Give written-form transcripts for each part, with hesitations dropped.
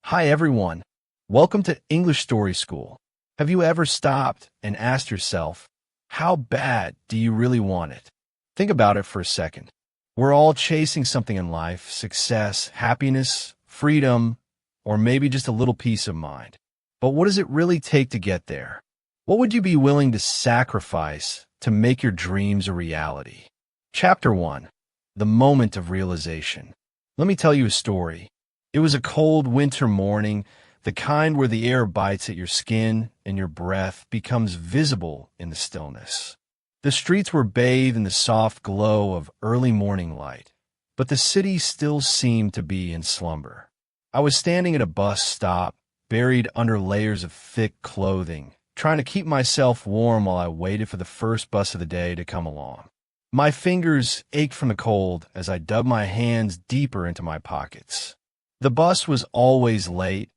Hi everyone. Welcome to English Story School. Have you ever stopped and asked yourself, how bad do you really want it? Think about it for a second. We're all chasing something in life: success, happiness, freedom, or maybe just a little peace of mind. But what does it really take to get there? What would you be willing to sacrifice to make your dreams a reality? Chapter 1. The Moment of Realization. Let me tell you a story. It was a cold winter morning, the kind where the air bites at your skin and your breath becomes visible in the stillness. The streets were bathed in the soft glow of early morning light, but the city still seemed to be in slumber. I was standing at a bus stop, buried under layers of thick clothing, trying to keep myself warm while I waited for the first bus of the day to come along. My fingers ached from the cold as I dug my hands deeper into my pockets. The bus was always late,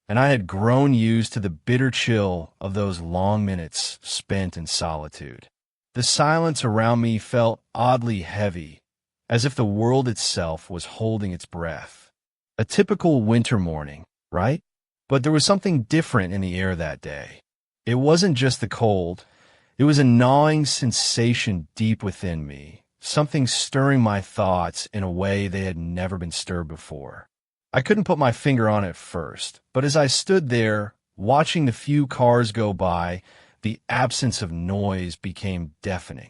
and I had grown used to the bitter chill of those long minutes spent in solitude. The silence around me felt oddly heavy, as if the world itself was holding its breath. A typical winter morning, right? But there was something different in the air that day. It wasn't just the cold. It was a gnawing sensation deep within me, something stirring my thoughts in a way they had never been stirred before. I couldn't put my finger on it first, but as I stood there, watching the few cars go by, the absence of noise became deafening.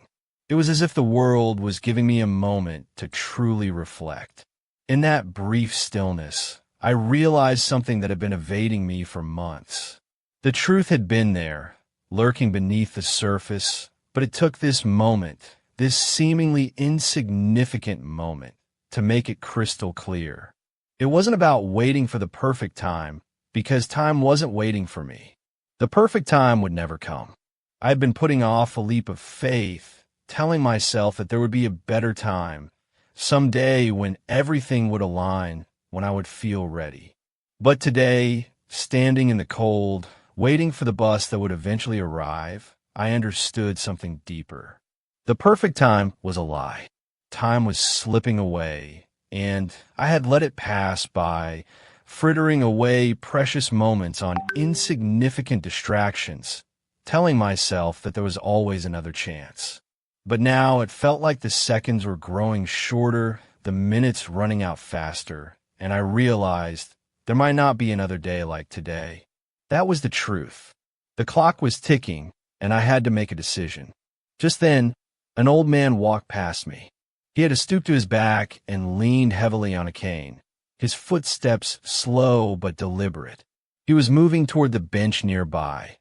It was as if the world was giving me a moment to truly reflect. In that brief stillness, I realized something that had been evading me for months. The truth had been there, lurking beneath the surface, but it took this moment, this seemingly insignificant moment, to make it crystal clear. It wasn't about waiting for the perfect time, because time wasn't waiting for me. The perfect time would never come. I had been putting off a leap of faith, telling myself that there would be a better time, someday when everything would align, when I would feel ready. But today, standing in the cold, waiting for the bus that would eventually arrive, I understood something deeper. The perfect time was a lie. Time was slipping away, and I had let it pass by, frittering away precious moments on insignificant distractions, telling myself that there was always another chance. But now it felt like the seconds were growing shorter, the minutes running out faster, and I realized there might not be another day like today. That was the truth. The clock was ticking, and I had to make a decision. Just then, an old man walked past me. He had stooped to his back and leaned heavily on a cane, his footsteps slow but deliberate. He was moving toward the bench nearby,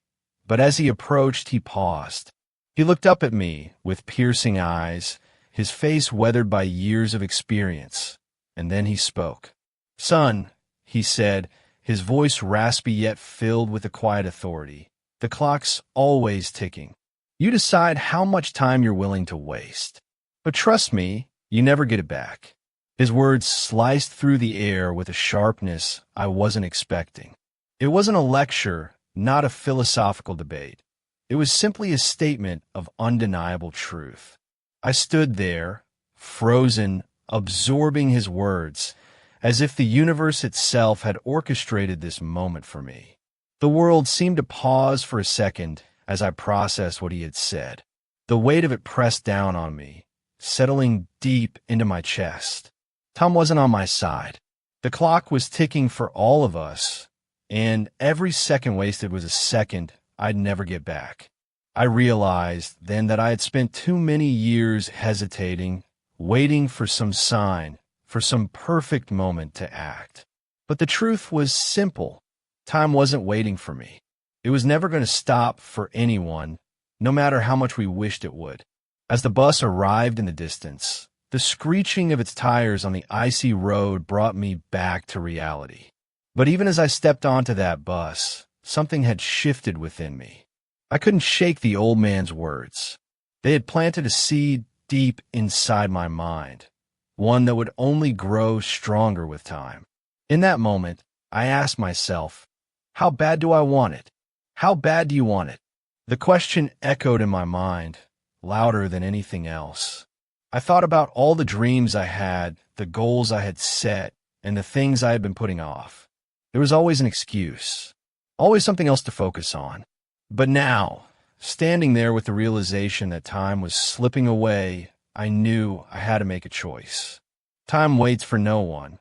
but as he approached, he paused. He looked up at me with piercing eyes, his face weathered by years of experience, and then he spoke. "Son," he said, his voice raspy yet filled with a quiet authority, "the clock's always ticking. You decide how much time you're willing to waste. But trust me, you never get it back." His words sliced through the air with a sharpness I wasn't expecting. It wasn't a lecture, not a philosophical debate. It was simply a statement of undeniable truth. I stood there, frozen, absorbing his words, as if the universe itself had orchestrated this moment for me. The world seemed to pause for a second as I processed what he had said. The weight of it pressed down on me, settling deep into my chest. Time wasn't on my side. The clock was ticking for all of us, and every second wasted was a second I'd never get back. I realized then that I had spent too many years hesitating, waiting for some sign, for some perfect moment to act. But the truth was simple. Time wasn't waiting for me. It was never going to stop for anyone, no matter how much we wished it would. As the bus arrived in the distance, the screeching of its tires on the icy road brought me back to reality. But even as I stepped onto that bus, something had shifted within me. I couldn't shake the old man's words. They had planted a seed deep inside my mind, one that would only grow stronger with time. In that moment, I asked myself, how bad do I want it? How bad do you want it? The question echoed in my mind, louder than anything else. I thought about all the dreams I had, the goals I had set, and the things I had been putting off. There was always an excuse, always something else to focus on. But now, standing there with the realization that time was slipping away, I knew I had to make a choice. Time waits for no one,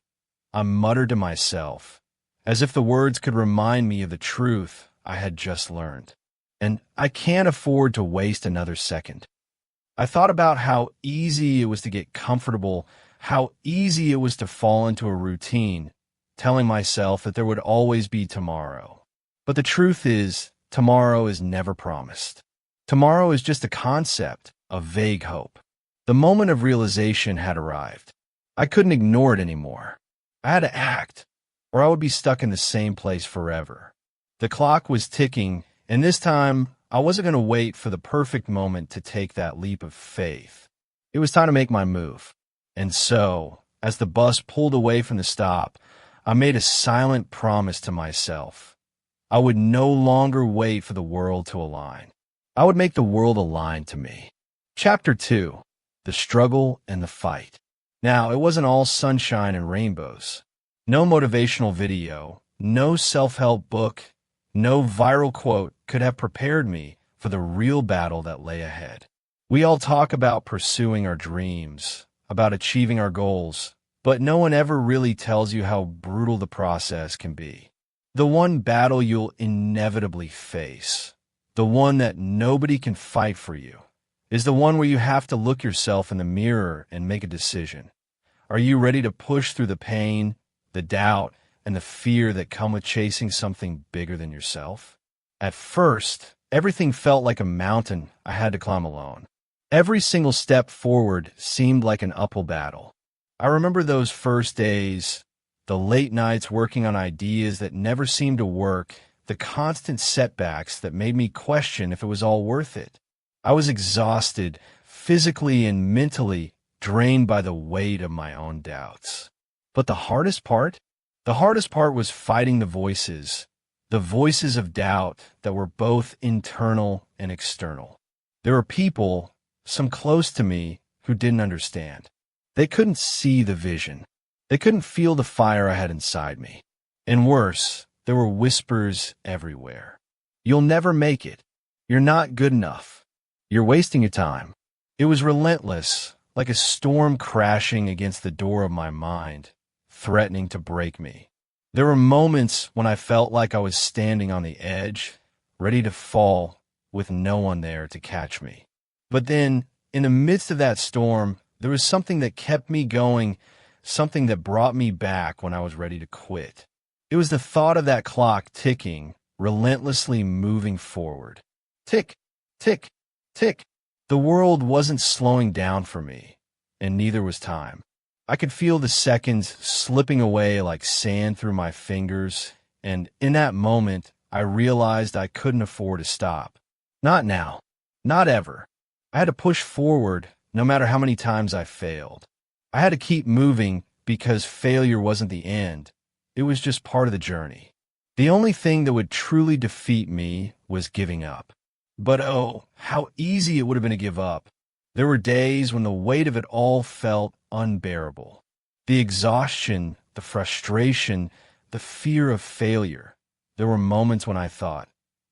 I muttered to myself, as if the words could remind me of the truth I had just learned. And I can't afford to waste another second. I thought about how easy it was to get comfortable, how easy it was to fall into a routine, telling myself that there would always be tomorrow. But the truth is, tomorrow is never promised. Tomorrow is just a concept, a vague hope. The moment of realization had arrived. I couldn't ignore it anymore. I had to act, or I would be stuck in the same place forever. The clock was ticking, and this time I wasn't going to wait for the perfect moment to take that leap of faith. It was time to make my move. And so, as the bus pulled away from the stop, I made a silent promise to myself. I would no longer wait for the world to align. I would make the world align to me. Chapter 2. The Struggle and the Fight. Now, it wasn't all sunshine and rainbows. No motivational video, no self-help book, no viral quote could have prepared me for the real battle that lay ahead. We all talk about pursuing our dreams, about achieving our goals, but no one ever really tells you how brutal the process can be. The one battle you'll inevitably face, the one that nobody can fight for you, is the one where you have to look yourself in the mirror and make a decision. Are you ready to push through the pain, the doubt, and the fear that come with chasing something bigger than yourself? At first, everything felt like a mountain I had to climb alone. Every single step forward seemed like an uphill battle. I remember those first days, the late nights working on ideas that never seemed to work, the constant setbacks that made me question if it was all worth it. I was exhausted, physically and mentally, drained by the weight of my own doubts. But the hardest part was fighting the voices of doubt that were both internal and external. There were people, some close to me, who didn't understand. They couldn't see the vision. They couldn't feel the fire I had inside me. And worse, there were whispers everywhere. You'll never make it. You're not good enough. You're wasting your time. It was relentless, like a storm crashing against the door of my mind, threatening to break me. There were moments when I felt like I was standing on the edge, ready to fall, with no one there to catch me. But then, in the midst of that storm, there was something that kept me going, something that brought me back when I was ready to quit. It was the thought of that clock ticking, relentlessly moving forward. Tick, tick, tick. The world wasn't slowing down for me, and neither was time. I could feel the seconds slipping away like sand through my fingers, and in that moment, I realized I couldn't afford to stop. Not now. Not ever. I had to push forward, no matter how many times I failed. I had to keep moving because failure wasn't the end. It was just part of the journey. The only thing that would truly defeat me was giving up. But oh, how easy it would have been to give up. There were days when the weight of it all felt unbearable. The exhaustion, the frustration, the fear of failure. There were moments when I thought,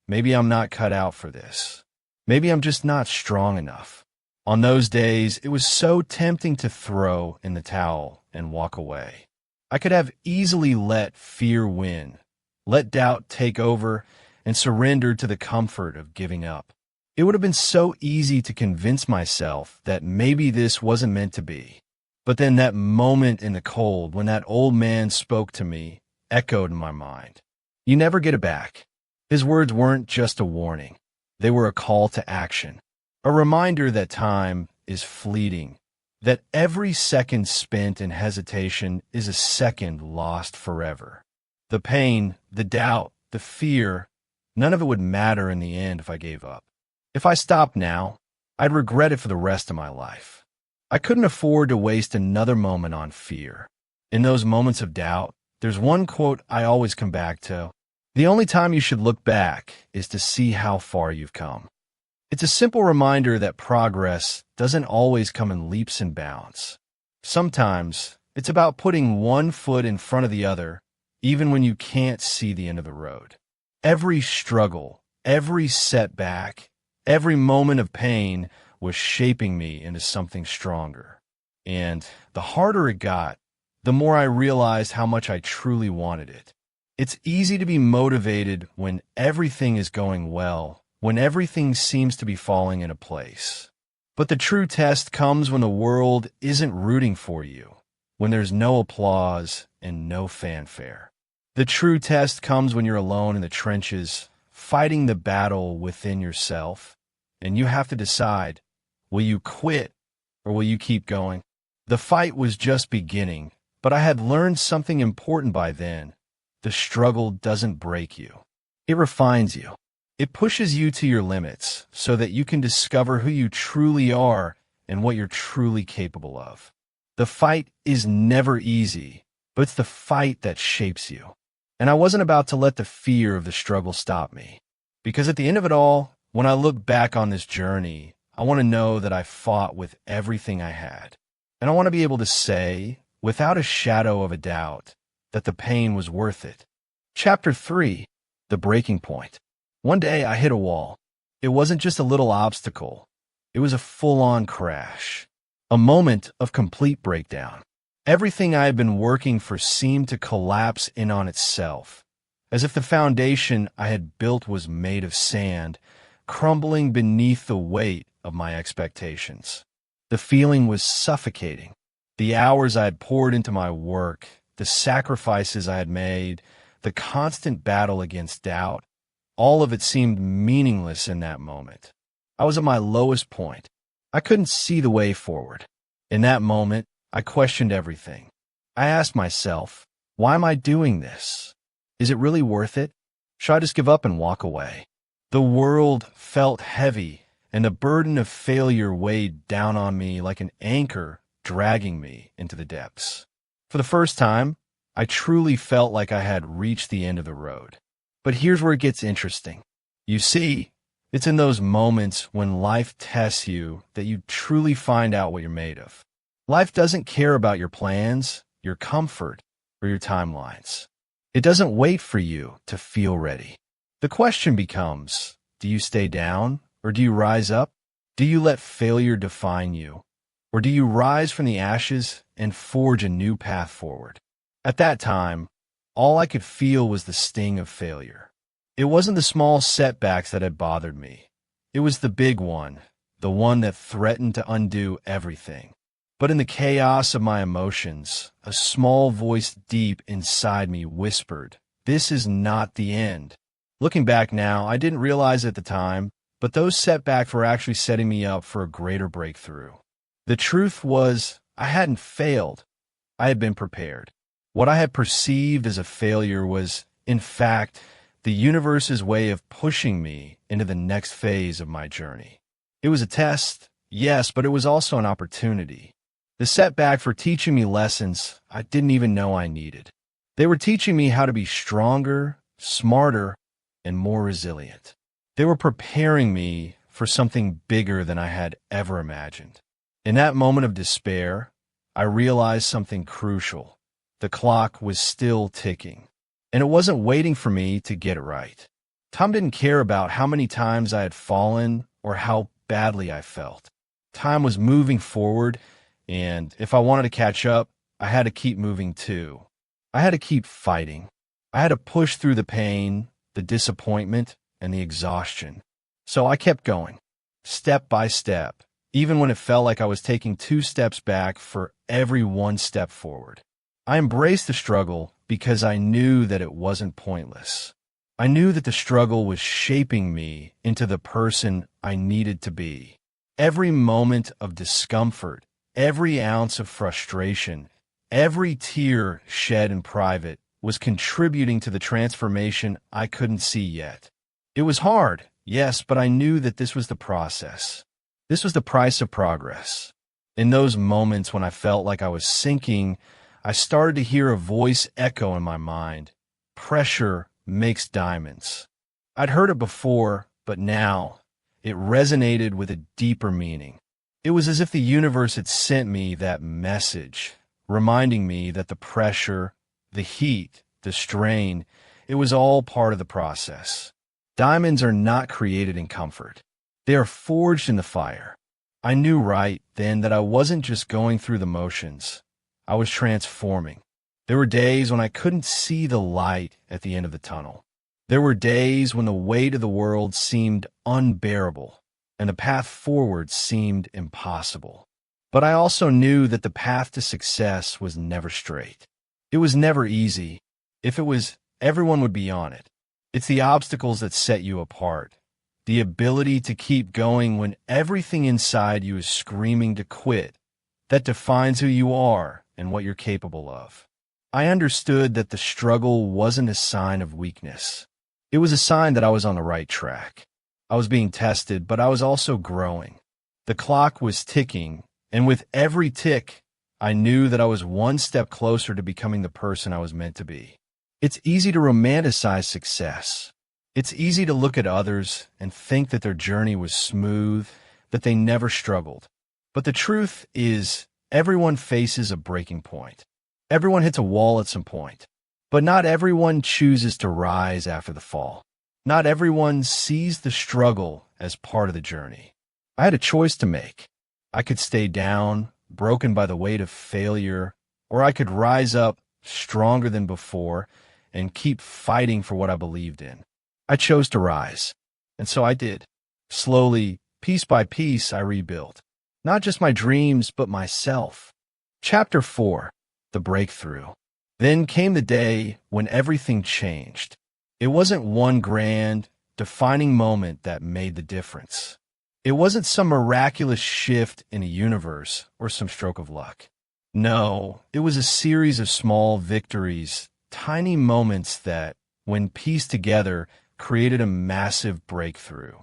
maybe I'm not cut out for this. Maybe I'm just not strong enough. On those days, it was so tempting to throw in the towel and walk away. I could have easily let fear win, let doubt take over, and surrender to the comfort of giving up. It would have been so easy to convince myself that maybe this wasn't meant to be. But then that moment in the cold when that old man spoke to me echoed in my mind. You never get it back. His words weren't just a warning. They were a call to action. A reminder that time is fleeting, that every second spent in hesitation is a second lost forever. The pain, the doubt, the fear, none of it would matter in the end if I gave up. If I stopped now, I'd regret it for the rest of my life. I couldn't afford to waste another moment on fear. In those moments of doubt, there's one quote I always come back to. The only time you should look back is to see how far you've come. It's a simple reminder that progress doesn't always come in leaps and bounds. Sometimes it's about putting one foot in front of the other, even when you can't see the end of the road. Every struggle, every setback, every moment of pain was shaping me into something stronger. And the harder it got, the more I realized how much I truly wanted it. It's easy to be motivated when everything is going well, when everything seems to be falling into place. But the true test comes when the world isn't rooting for you, when there's no applause and no fanfare. The true test comes when you're alone in the trenches, fighting the battle within yourself, and you have to decide, will you quit or will you keep going? The fight was just beginning, but I had learned something important by then. The struggle doesn't break you. It refines you. It pushes you to your limits so that you can discover who you truly are and what you're truly capable of. The fight is never easy, but it's the fight that shapes you. And I wasn't about to let the fear of the struggle stop me. Because at the end of it all, when I look back on this journey, I want to know that I fought with everything I had. And I want to be able to say, without a shadow of a doubt, that the pain was worth it. Chapter 3, The Breaking Point. One day I hit a wall. It wasn't just a little obstacle. It was a full-on crash. A moment of complete breakdown. Everything I had been working for seemed to collapse in on itself, as if the foundation I had built was made of sand, crumbling beneath the weight of my expectations. The feeling was suffocating. The hours I had poured into my work, the sacrifices I had made, the constant battle against doubt, all of it seemed meaningless in that moment. I was at my lowest point. I couldn't see the way forward. In that moment, I questioned everything. I asked myself, why am I doing this? Is it really worth it? Should I just give up and walk away? The world felt heavy, and the burden of failure weighed down on me like an anchor dragging me into the depths. For the first time, I truly felt like I had reached the end of the road. But here's where it gets interesting. You see, it's in those moments when life tests you that you truly find out what you're made of. Life doesn't care about your plans, your comfort, or your timelines. It doesn't wait for you to feel ready. The question becomes, do you stay down or do you rise up? Do you let failure define you? Or do you rise from the ashes and forge a new path forward? At that time, all I could feel was the sting of failure. It wasn't the small setbacks that had bothered me. It was the big one, the one that threatened to undo everything. But in the chaos of my emotions, a small voice deep inside me whispered, "This is not the end." Looking back now, I didn't realize at the time, but those setbacks were actually setting me up for a greater breakthrough. The truth was, I hadn't failed. I had been prepared. What I had perceived as a failure was, in fact, the universe's way of pushing me into the next phase of my journey. It was a test, yes, but it was also an opportunity. The setbacks were teaching me lessons I didn't even know I needed. They were teaching me how to be stronger, smarter, and more resilient. They were preparing me for something bigger than I had ever imagined. In that moment of despair, I realized something crucial. The clock was still ticking, and it wasn't waiting for me to get it right. Time didn't care about how many times I had fallen or how badly I felt. Time was moving forward, and if I wanted to catch up, I had to keep moving too. I had to keep fighting. I had to push through the pain, the disappointment, and the exhaustion. So I kept going, step by step, even when it felt like I was taking 2 steps back for every 1 step forward. I embraced the struggle because I knew that it wasn't pointless. I knew that the struggle was shaping me into the person I needed to be. Every moment of discomfort, every ounce of frustration, every tear shed in private was contributing to the transformation I couldn't see yet. It was hard, yes, but I knew that this was the process. This was the price of progress. In those moments when I felt like I was sinking, I started to hear a voice echo in my mind. Pressure makes diamonds. I'd heard it before, but now it resonated with a deeper meaning. It was as if the universe had sent me that message, reminding me that the pressure, the heat, the strain, it was all part of the process. Diamonds are not created in comfort. They are forged in the fire. I knew right then that I wasn't just going through the motions. I was transforming. There were days when I couldn't see the light at the end of the tunnel. There were days when the weight of the world seemed unbearable and the path forward seemed impossible. But I also knew that the path to success was never straight. It was never easy. If it was, everyone would be on it. It's the obstacles that set you apart. The ability to keep going when everything inside you is screaming to quit, that defines who you are and what you're capable of. I understood that the struggle wasn't a sign of weakness. It was a sign that I was on the right track. I was being tested, but I was also growing. The clock was ticking, and with every tick, I knew that I was one step closer to becoming the person I was meant to be. It's easy to romanticize success. It's easy to look at others and think that their journey was smooth, that they never struggled. But the truth is, everyone faces a breaking point. Everyone hits a wall at some point. But not everyone chooses to rise after the fall. Not everyone sees the struggle as part of the journey. I had a choice to make. I could stay down, broken by the weight of failure, or I could rise up stronger than before and keep fighting for what I believed in. I chose to rise, and so I did. Slowly, piece by piece, I rebuilt. Not just my dreams, but myself. Chapter 4, The Breakthrough. Then came the day when everything changed. It wasn't one grand, defining moment that made the difference. It wasn't some miraculous shift in a universe or some stroke of luck. No, it was a series of small victories, tiny moments that, when pieced together, created a massive breakthrough.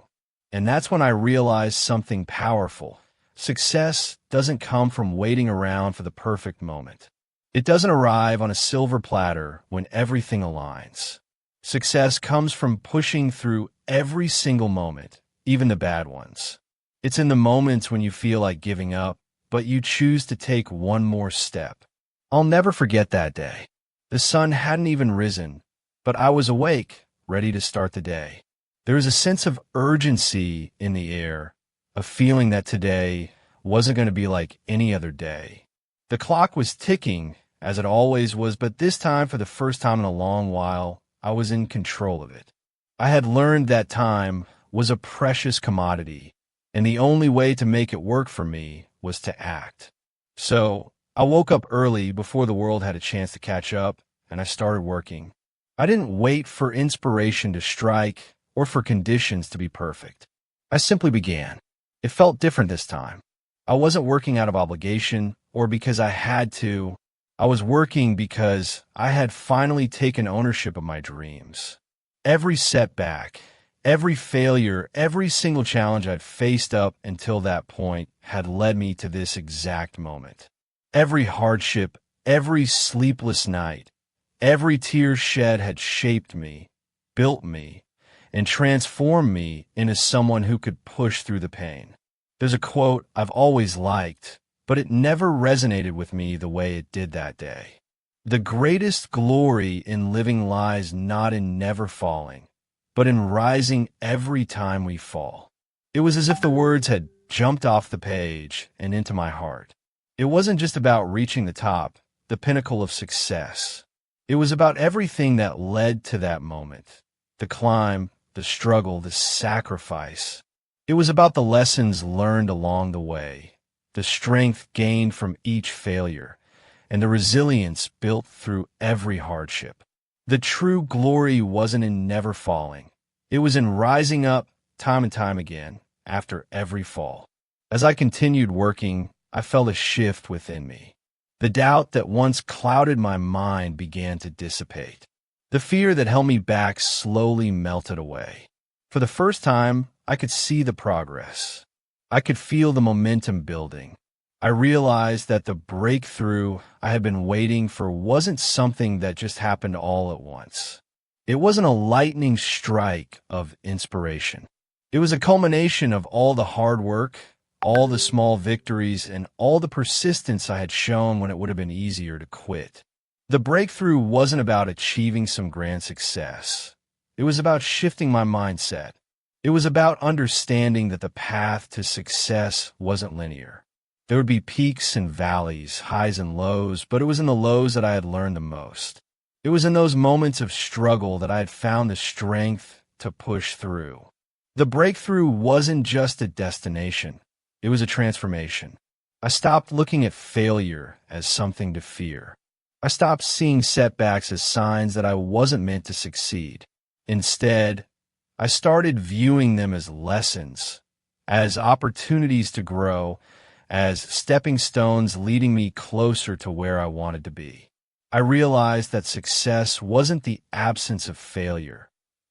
And that's when I realized something powerful. Success doesn't come from waiting around for the perfect moment. It doesn't arrive on a silver platter when everything aligns. Success comes from pushing through every single moment, even the bad ones. It's in the moments when you feel like giving up, but you choose to take one more step. I'll never forget that day. The sun hadn't even risen, but I was awake, ready to start the day. There was a sense of urgency in the air, a feeling that today wasn't going to be like any other day. The clock was ticking, as it always was, but this time, for the first time in a long while, I was in control of it. I had learned that time was a precious commodity, and the only way to make it work for me was to act. So I woke up early before the world had a chance to catch up, and I started working. I didn't wait for inspiration to strike or for conditions to be perfect. I simply began. It felt different this time. I wasn't working out of obligation or because I had to. I was working because I had finally taken ownership of my dreams. Every setback, every failure, every single challenge I'd faced up until that point had led me to this exact moment. Every hardship, every sleepless night, every tear shed had shaped me, built me, and transformed me into someone who could push through the pain. There's a quote I've always liked, but it never resonated with me the way it did that day. The greatest glory in living lies not in never falling, but in rising every time we fall. It was as if the words had jumped off the page and into my heart. It wasn't just about reaching the top, the pinnacle of success. It was about everything that led to that moment. The climb, the struggle, the sacrifice. It was about the lessons learned along the way, the strength gained from each failure, and the resilience built through every hardship. The true glory wasn't in never falling. It was in rising up time and time again after every fall. As I continued working, I felt a shift within me. The doubt that once clouded my mind began to dissipate. The fear that held me back slowly melted away. For the first time, I could see the progress. I could feel the momentum building. I realized that the breakthrough I had been waiting for wasn't something that just happened all at once. It wasn't a lightning strike of inspiration. It was a culmination of all the hard work, all the small victories, and all the persistence I had shown when it would have been easier to quit. The breakthrough wasn't about achieving some grand success. It was about shifting my mindset. It was about understanding that the path to success wasn't linear. There would be peaks and valleys, highs and lows, but it was in the lows that I had learned the most. It was in those moments of struggle that I had found the strength to push through. The breakthrough wasn't just a destination. It was a transformation. I stopped looking at failure as something to fear. I stopped seeing setbacks as signs that I wasn't meant to succeed. Instead, I started viewing them as lessons, as opportunities to grow, as stepping stones leading me closer to where I wanted to be. I realized that success wasn't the absence of failure.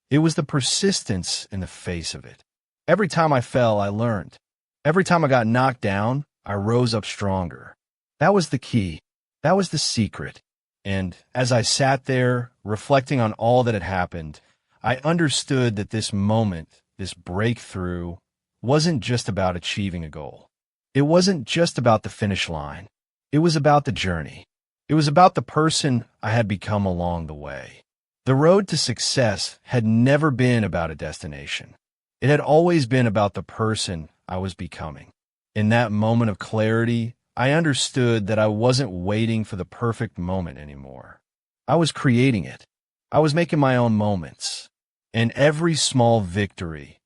It was the persistence in the face of it. Every time I fell, I learned. Every time I got knocked down, I rose up stronger. That was the key. That was the secret. And as I sat there, reflecting on all that had happened, I understood that this moment, this breakthrough, wasn't just about achieving a goal. It wasn't just about the finish line. It was about the journey. It was about the person I had become along the way. The road to success had never been about a destination. It had always been about the person I was becoming. In that moment of clarity, I understood that I wasn't waiting for the perfect moment anymore. I was creating it. I was making my own moments. And every small victory,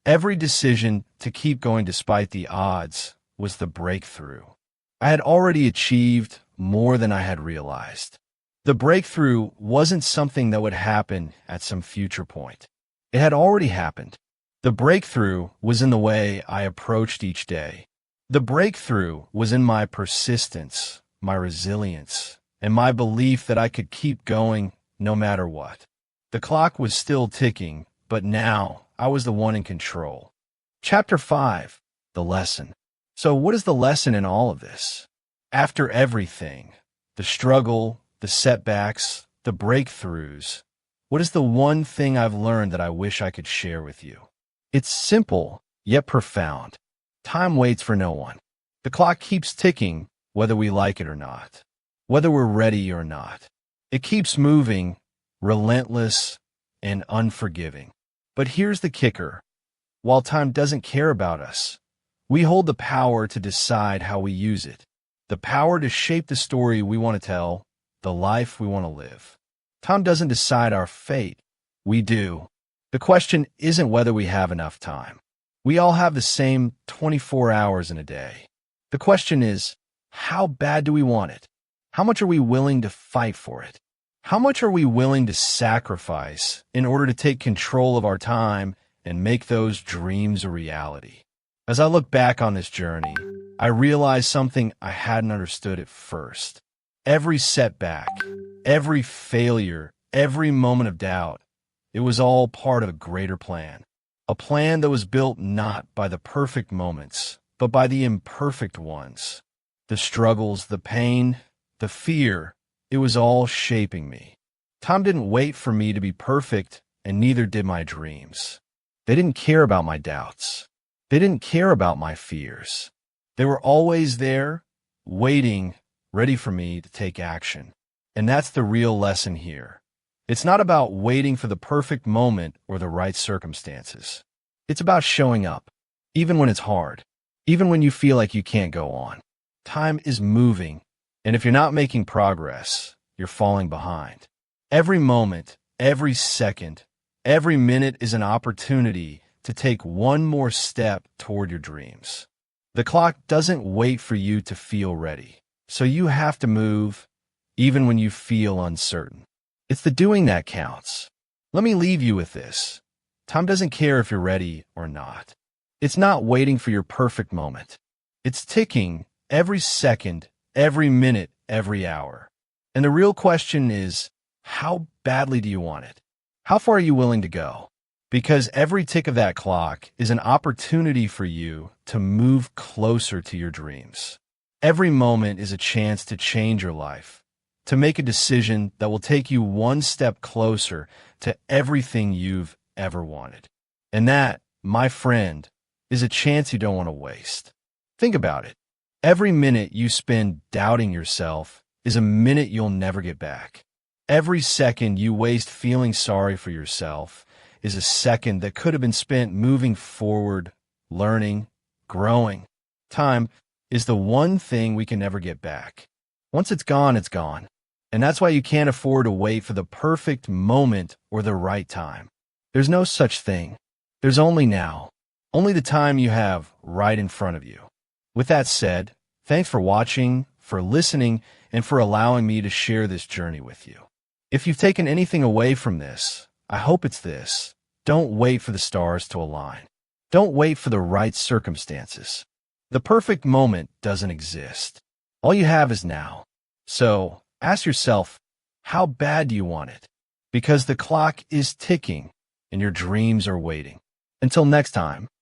every decision to keep going despite the odds, was the breakthrough. I had already achieved more than I had realized. The breakthrough wasn't something that would happen at some future point. It had already happened. The breakthrough was in the way I approached each day. The breakthrough was in my persistence, my resilience, and my belief that I could keep going no matter what. The clock was still ticking, but now I was the one in control. Chapter 5, The Lesson. So what is the lesson in all of this? After everything, the struggle, the setbacks, the breakthroughs, what is the one thing I've learned that I wish I could share with you? It's simple, yet profound. Time waits for no one. The clock keeps ticking, whether we like it or not, whether we're ready or not. It keeps moving, relentless and unforgiving. But here's the kicker. While time doesn't care about us, we hold the power to decide how we use it, the power to shape the story we want to tell, the life we want to live. Time doesn't decide our fate. We do. The question isn't whether we have enough time. We all have the same 24 hours in a day. The question is, how bad do we want it? How much are we willing to fight for it? How much are we willing to sacrifice in order to take control of our time and make those dreams a reality? As I look back on this journey, I realized something I hadn't understood at first. Every setback, every failure, every moment of doubt, it was all part of a greater plan. A plan that was built not by the perfect moments, but by the imperfect ones. The struggles, the pain, the fear, it was all shaping me. Time didn't wait for me to be perfect, and neither did my dreams. They didn't care about my doubts. They didn't care about my fears. They were always there, waiting, ready for me to take action. And that's the real lesson here. It's not about waiting for the perfect moment or the right circumstances. It's about showing up, even when it's hard, even when you feel like you can't go on. Time is moving, and if you're not making progress, you're falling behind. Every moment, every second, every minute is an opportunity to take one more step toward your dreams. The clock doesn't wait for you to feel ready, so you have to move, even when you feel uncertain. It's the doing that counts. Let me leave you with this. Time doesn't care if you're ready or not. It's not waiting for your perfect moment. It's ticking every second, every minute, every hour. And the real question is, how badly do you want it? How far are you willing to go? Because every tick of that clock is an opportunity for you to move closer to your dreams. Every moment is a chance to change your life, to make a decision that will take you one step closer to everything you've ever wanted. And that, my friend, is a chance you don't want to waste. Think about it. Every minute you spend doubting yourself is a minute you'll never get back. Every second you waste feeling sorry for yourself is a second that could have been spent moving forward, learning, growing. Time is the one thing we can never get back. Once it's gone, it's gone. And that's why you can't afford to wait for the perfect moment or the right time. There's no such thing. There's only now. Only the time you have right in front of you. With that said, thanks for watching, for listening, and for allowing me to share this journey with you. If you've taken anything away from this, I hope it's this. Don't wait for the stars to align. Don't wait for the right circumstances. The perfect moment doesn't exist. All you have is now. So, ask yourself, how bad do you want it? Because the clock is ticking and your dreams are waiting. Until next time.